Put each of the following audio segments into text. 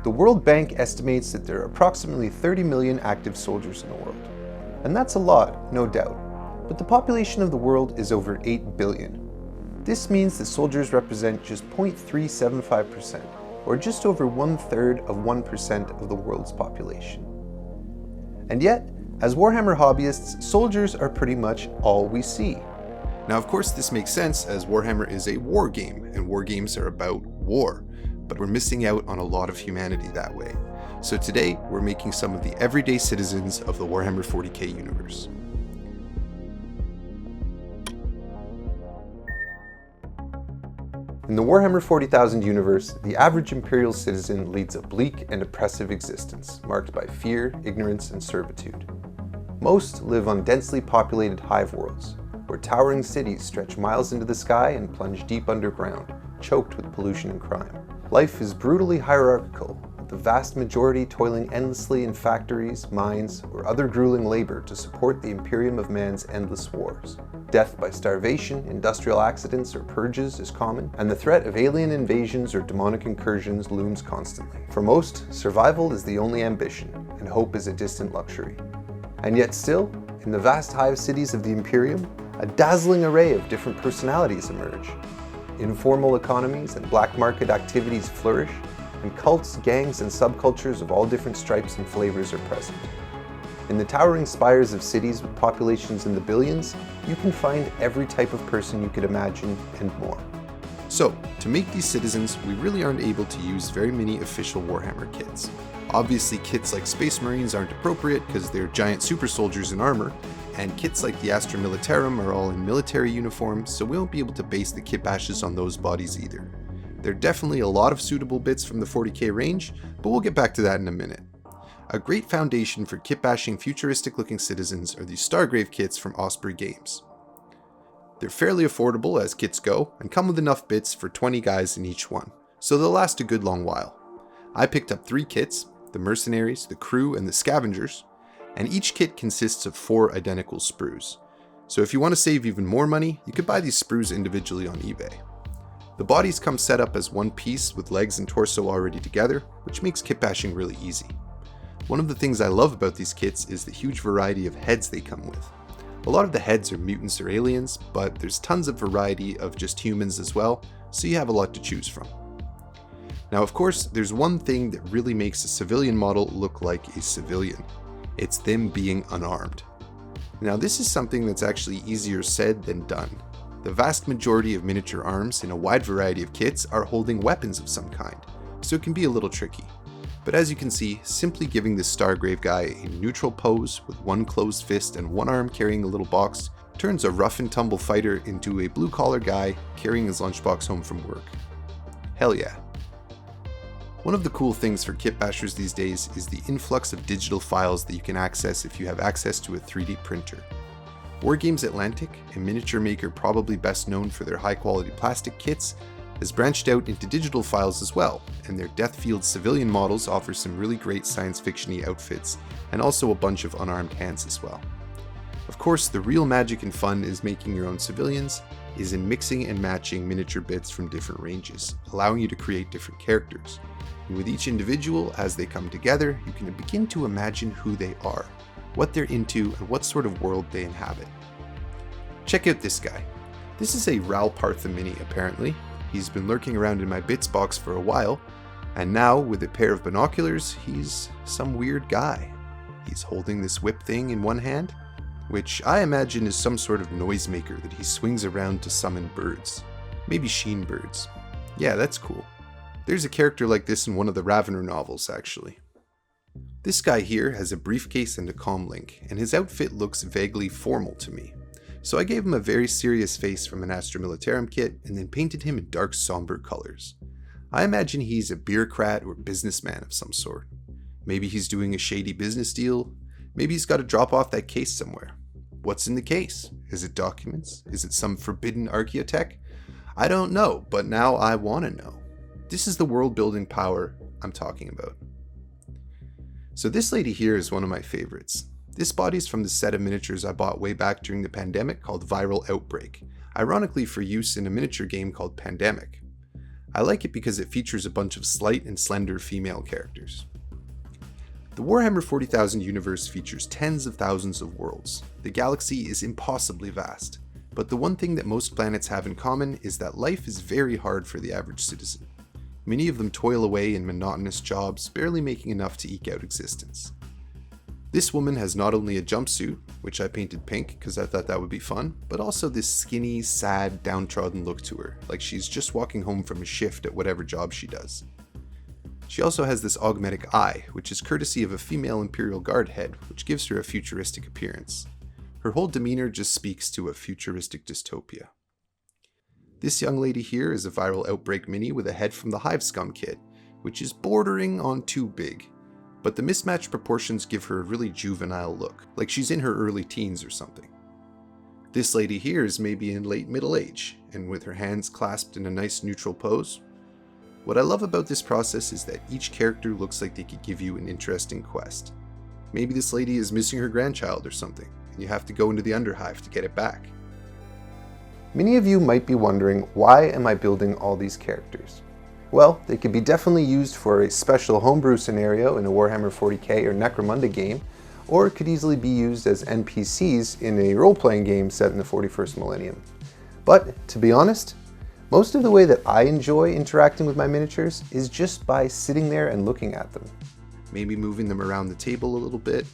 The World Bank estimates that there are approximately 30 million active soldiers in the world. And that's a lot, no doubt. But the population of the world is over 8 billion. This means that soldiers represent just 0.375%, or just over 1/3 of 1% of the world's population. And yet, as Warhammer hobbyists, soldiers are pretty much all we see. Now, of course, this makes sense as Warhammer is a war game, and war games are about war, but we're missing out on a lot of humanity that way. So today, we're making some of the everyday citizens of the Warhammer 40k universe. In the Warhammer 40,000 universe, the average Imperial citizen leads a bleak and oppressive existence, marked by fear, ignorance, and servitude. Most live on densely populated hive worlds, where towering cities stretch miles into the sky and plunge deep underground, choked with pollution and crime. Life is brutally hierarchical, with the vast majority toiling endlessly in factories, mines, or other grueling labor to support the Imperium of Man's endless wars. Death by starvation, industrial accidents, or purges is common, and the threat of alien invasions or demonic incursions looms constantly. For most, survival is the only ambition, and hope is a distant luxury. And yet still, in the vast hive cities of the Imperium, a dazzling array of different personalities emerge. Informal economies and black market activities flourish, and cults, gangs, and subcultures of all different stripes and flavors are present. In the towering spires of cities with populations in the billions, you can find every type of person you could imagine and more. So, to make these citizens, we really aren't able to use very many official Warhammer kits. Obviously, kits like Space Marines aren't appropriate because they're giant super soldiers in armor, and kits like the Astra Militarum are all in military uniforms, so we won't be able to base the kit bashes on those bodies either. There are definitely a lot of suitable bits from the 40k range, but we'll get back to that in a minute. A great foundation for kit bashing futuristic looking citizens are the Stargrave kits from Osprey Games. They're fairly affordable as kits go, and come with enough bits for 20 guys in each one, so they'll last a good long while. I picked up 3 kits, the Mercenaries, the Crew, and the Scavengers, and each kit consists of 4 identical sprues. So if you want to save even more money, you could buy these sprues individually on eBay. The bodies come set up as one piece with legs and torso already together, which makes kit bashing really easy. One of the things I love about these kits is the huge variety of heads they come with. A lot of the heads are mutants or aliens, but there's tons of variety of just humans as well, so you have a lot to choose from. Now, of course, there's one thing that really makes a civilian model look like a civilian. It's them being unarmed. Now, this is something that's actually easier said than done. The vast majority of miniature arms in a wide variety of kits are holding weapons of some kind, so it can be a little tricky. But as you can see, simply giving this Stargrave guy a neutral pose with one closed fist and one arm carrying a little box turns a rough and tumble fighter into a blue-collar guy carrying his lunchbox home from work. Hell yeah. One of the cool things for kit bashers these days is the influx of digital files that you can access if you have access to a 3D printer. Wargames Atlantic, a miniature maker probably best known for their high-quality plastic kits, has branched out into digital files as well, and their Deathfield civilian models offer some really great science fiction-y outfits, and also a bunch of unarmed hands as well. Of course, the real magic and fun is making your own civilians, is in mixing and matching miniature bits from different ranges, allowing you to create different characters. And with each individual, as they come together, you can begin to imagine who they are, what they're into, and what sort of world they inhabit. Check out this guy. This is a Ral Partha Mini, apparently. He's been lurking around in my bits box for a while, and now, with a pair of binoculars, he's some weird guy. He's holding this whip thing in one hand, which I imagine is some sort of noisemaker that he swings around to summon birds. Maybe sheen birds. Yeah, that's cool. There's a character like this in one of the Ravener novels, actually. This guy here has a briefcase and a comlink, and his outfit looks vaguely formal to me. So I gave him a very serious face from an Astra Militarum kit and then painted him in dark somber colors. I imagine he's a bureaucrat or businessman of some sort. Maybe he's doing a shady business deal. Maybe he's got to drop off that case somewhere. What's in the case? Is it documents? Is it some forbidden archaeotech? I don't know, but now I want to know. This is the world building power I'm talking about. So this lady here is one of my favorites. This body's from the set of miniatures I bought way back during the pandemic called Viral Outbreak, ironically for use in a miniature game called Pandemic. I like it because it features a bunch of slight and slender female characters. The Warhammer 40,000 universe features tens of thousands of worlds. The galaxy is impossibly vast, but the one thing that most planets have in common is that life is very hard for the average citizen. Many of them toil away in monotonous jobs, barely making enough to eke out existence. This woman has not only a jumpsuit, which I painted pink because I thought that would be fun, but also this skinny, sad, downtrodden look to her, like she's just walking home from a shift at whatever job she does. She also has this augmetic eye, which is courtesy of a female Imperial Guard head, which gives her a futuristic appearance. Her whole demeanor just speaks to a futuristic dystopia. This young lady here is a Viral Outbreak mini with a head from the Hive Scum kit, which is bordering on too big. But the mismatched proportions give her a really juvenile look, like she's in her early teens or something. This lady here is maybe in late middle age, and with her hands clasped in a nice neutral pose. What I love about this process is that each character looks like they could give you an interesting quest. Maybe this lady is missing her grandchild or something, and you have to go into the Underhive to get it back. Many of you might be wondering, why am I building all these characters? Well, they could be definitely used for a special homebrew scenario in a Warhammer 40k or Necromunda game, or it could easily be used as NPCs in a role-playing game set in the 41st millennium. But, to be honest, most of the way that I enjoy interacting with my miniatures is just by sitting there and looking at them. Maybe moving them around the table a little bit.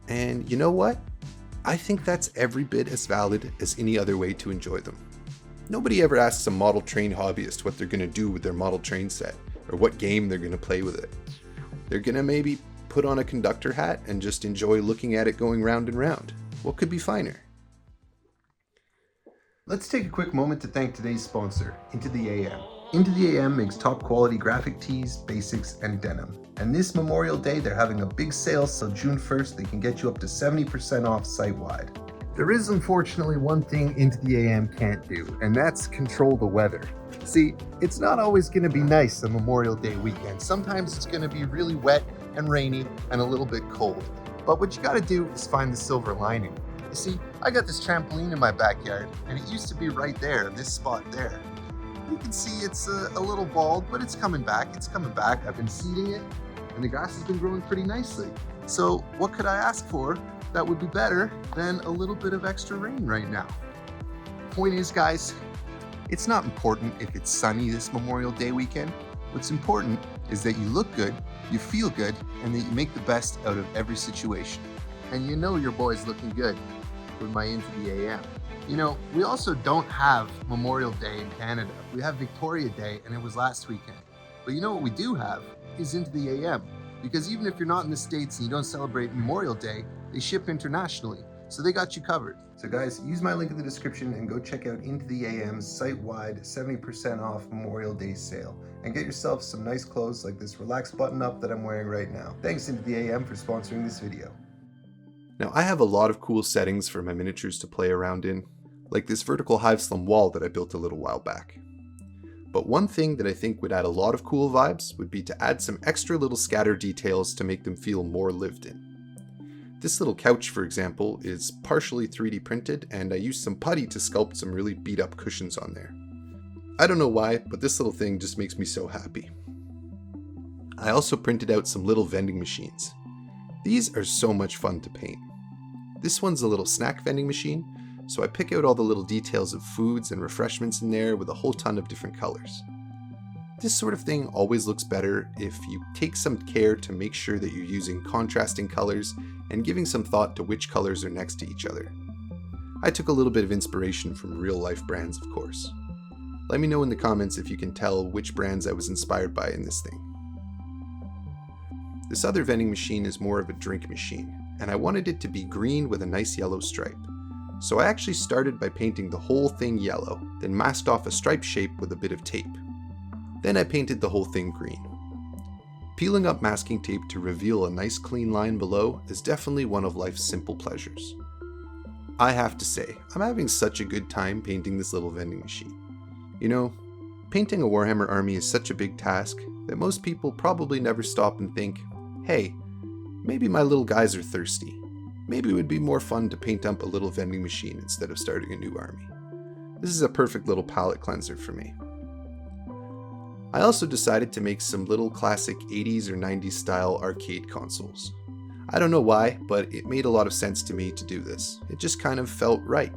And you know what? I think that's every bit as valid as any other way to enjoy them. Nobody ever asks a model train hobbyist what they're going to do with their model train set, or what game they're going to play with it. They're going to maybe put on a conductor hat and just enjoy looking at it going round and round. What could be finer? Let's take a quick moment to thank today's sponsor, Into the AM. Into the AM makes top quality graphic tees, basics, and denim. And this Memorial Day, they're having a big sale, so June 1st, they can get you up to 70% off site-wide. There is unfortunately one thing Into the AM can't do, and that's control the weather. See, it's not always going to be nice on Memorial Day weekend. Sometimes it's going to be really wet and rainy and a little bit cold. But what you got to do is find the silver lining. You see, I got this trampoline in my backyard, and it used to be right there, this spot there. You can see it's a little bald, but it's coming back. It's coming back. I've been seeding it, and the grass has been growing pretty nicely. So what could I ask for that would be better than a little bit of extra rain right now? Point is, guys, it's not important if it's sunny this Memorial Day weekend. What's important is that you look good, you feel good, and that you make the best out of every situation. And you know your boy's looking good with my Into the AM. You know, we also don't have Memorial Day in Canada. We have Victoria Day, and it was last weekend. But you know what we do have is Into the AM. Because even if you're not in the States and you don't celebrate Memorial Day, they ship internationally. So they got you covered. So guys, use my link in the description and go check out Into the AM's site-wide 70% off Memorial Day sale. And get yourself some nice clothes like this relaxed button-up that I'm wearing right now. Thanks Into the AM for sponsoring this video. Now, I have a lot of cool settings for my miniatures to play around in, like this vertical hive slum wall that I built a little while back. But one thing that I think would add a lot of cool vibes would be to add some extra little scatter details to make them feel more lived in. This little couch, for example, is partially 3D printed, and I used some putty to sculpt some really beat up cushions on there. I don't know why, but this little thing just makes me so happy. I also printed out some little vending machines. These are so much fun to paint. This one's a little snack vending machine, so I pick out all the little details of foods and refreshments in there with a whole ton of different colors. This sort of thing always looks better if you take some care to make sure that you're using contrasting colors and giving some thought to which colors are next to each other. I took a little bit of inspiration from real life brands, of course. Let me know in the comments if you can tell which brands I was inspired by in this thing. This other vending machine is more of a drink machine, and I wanted it to be green with a nice yellow stripe. So I actually started by painting the whole thing yellow, then masked off a stripe shape with a bit of tape. Then I painted the whole thing green. Peeling up masking tape to reveal a nice clean line below is definitely one of life's simple pleasures. I have to say, I'm having such a good time painting this little vending machine. You know, painting a Warhammer army is such a big task that most people probably never stop and think, hey, maybe my little guys are thirsty. Maybe it would be more fun to paint up a little vending machine instead of starting a new army. This is a perfect little palette cleanser for me. I also decided to make some little classic 80s or 90s style arcade consoles. I don't know why, but it made a lot of sense to me to do this. It just kind of felt right.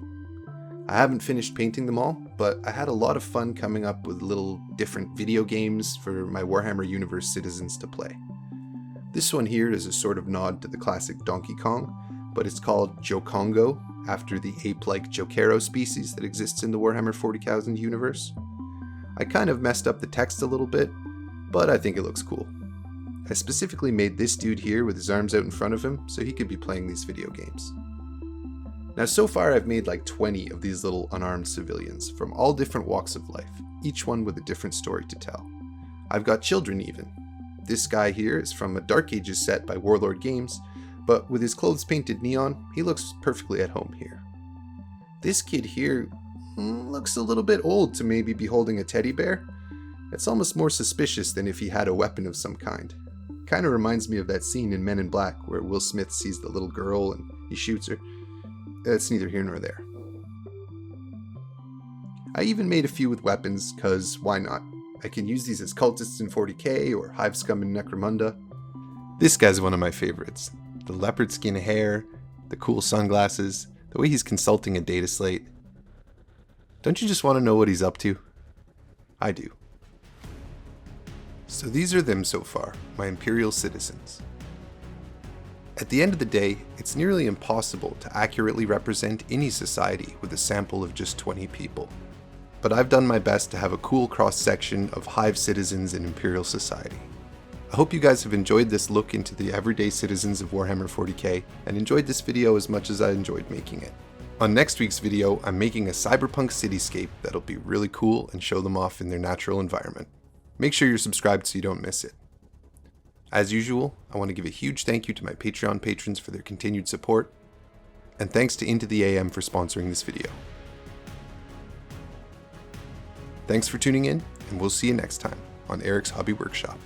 I haven't finished painting them all, but I had a lot of fun coming up with little different video games for my Warhammer Universe citizens to play. This one here is a sort of nod to the classic Donkey Kong, but it's called Jokongo, after the ape-like Jokero species that exists in the Warhammer 40k universe. I kind of messed up the text a little bit, but I think it looks cool. I specifically made this dude here with his arms out in front of him so he could be playing these video games. Now so far I've made like 20 of these little unarmed civilians from all different walks of life, each one with a different story to tell. I've got children even. This guy here is from a Dark Ages set by Warlord Games, but with his clothes painted neon, he looks perfectly at home here. This kid here looks a little bit old to maybe be holding a teddy bear. It's almost more suspicious than if he had a weapon of some kind. Kinda reminds me of that scene in Men in Black where Will Smith sees the little girl and he shoots her. That's neither here nor there. I even made a few with weapons, cause why not? I can use these as cultists in 40k or hive scum in Necromunda. This guy's one of my favorites. The leopard skin hair, the cool sunglasses, the way he's consulting a data slate. Don't you just want to know what he's up to? I do. So these are them so far, my Imperial citizens. At the end of the day, it's nearly impossible to accurately represent any society with a sample of just 20 people. But I've done my best to have a cool cross-section of hive citizens in Imperial society. I hope you guys have enjoyed this look into the everyday citizens of Warhammer 40k and enjoyed this video as much as I enjoyed making it. On next week's video, I'm making a cyberpunk cityscape that'll be really cool and show them off in their natural environment. Make sure you're subscribed so you don't miss it. As usual, I want to give a huge thank you to my Patreon patrons for their continued support, and thanks to Into the AM for sponsoring this video. Thanks for tuning in, and we'll see you next time on Eric's Hobby Workshop.